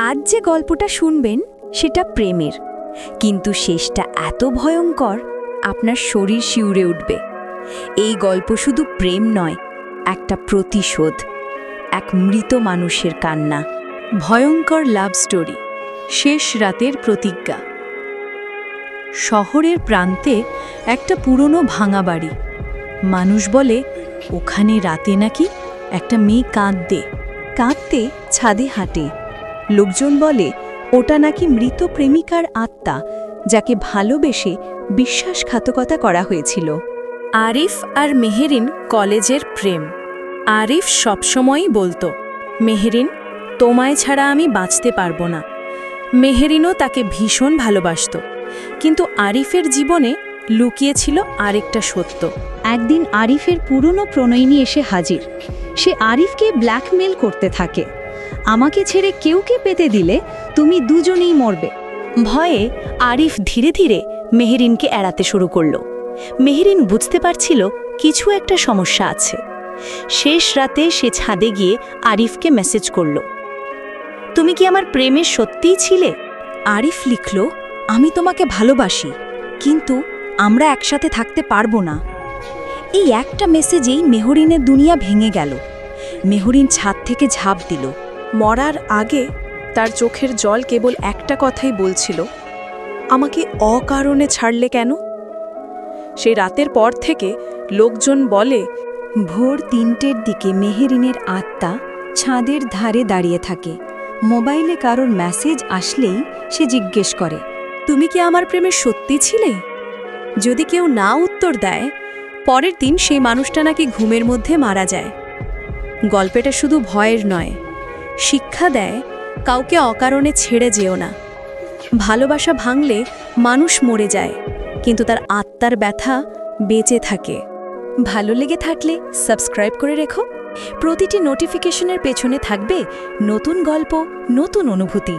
আজ যে গল্পটা শুনবেন সেটা প্রেমের, কিন্তু শেষটা এত ভয়ঙ্কর আপনার শরীর শিউরে উঠবে। এই গল্প শুধু প্রেম নয়, একটা প্রতিশোধ, এক মৃত মানুষের কান্না। ভয়ঙ্কর লাভ স্টোরি, শেষ রাতের প্রতিজ্ঞা। শহরের প্রান্তে একটা পুরনো ভাঙা বাড়ি। মানুষ বলে ওখানে রাতে নাকি একটা মেয়ে কাঁদতে কাঁদতে ছাদে হাঁটে। লোকজন বলে ওটা নাকি মৃত প্রেমিকার আত্মা, যাকে ভালোবেসে বিশ্বাসঘাতকতা করা হয়েছিল। আরিফ আর মেহেরিন কলেজের প্রেম। আরিফ সবসময়ই বলতো, মেহেরিন, তোমায় ছাড়া আমি বাঁচতে পারবো না। মেহেরিনও তাকে ভীষণ ভালোবাসত, কিন্তু আরিফের জীবনে লুকিয়েছিল আরেকটা সত্য। একদিন আরিফের পুরনো প্রণয়িনী এসে হাজির। সে আরিফকে ব্ল্যাকমেল করতে থাকে, আমাকে ছেড়ে কেউকে পেতে দিলে তুমি দুজনেই মরবে। ভয়ে আরিফ ধীরে ধীরে মেহেরিনকে এড়াতে শুরু করল। মেহেরিন বুঝতে পারছিল কিছু একটা সমস্যা আছে। শেষ রাতে সে ছাদে গিয়ে আরিফকে মেসেজ করল, তুমি কি আমার প্রেমের সত্যিই ছিলে? আরিফ লিখল, আমি তোমাকে ভালোবাসি, কিন্তু আমরা একসাথে থাকতে পারবো না। এই একটা মেসেজেই মেহরিনের দুনিয়া ভেঙে গেল। মেহরিন ছাদ থেকে ঝাঁপ দিল। মরার আগে তার চোখের জল কেবল একটা কথাই বলছিল, আমাকে অকারণে ছাড়লে কেন? সেই রাতের পর থেকে লোকজন বলে, ভোর ৩টের দিকে মেহেরিনের আত্মা ছাদের ধারে দাঁড়িয়ে থাকে। মোবাইলে কারোর মেসেজ আসলেই সে জিজ্ঞেস করে, তুমি কি আমার প্রেমে সত্যি ছিলে? যদি কেউ না উত্তর দেয়, পরের দিন সেই মানুষটা নাকি ঘুমের মধ্যে মারা যায়। গল্পটা শুধু ভয়ের নয়, শিক্ষা দেয় কাউকে অকারণে ছেড়ে যেও না। ভালোবাসা ভাঙলে মানুষ মরে যায়, কিন্তু তার আত্মার ব্যথা বেঁচে থাকে। ভালো লেগে থাকলে সাবস্ক্রাইব করে রেখো। প্রতিটি নোটিফিকেশনের পেছনে থাকবে নতুন গল্প, নতুন অনুভূতি।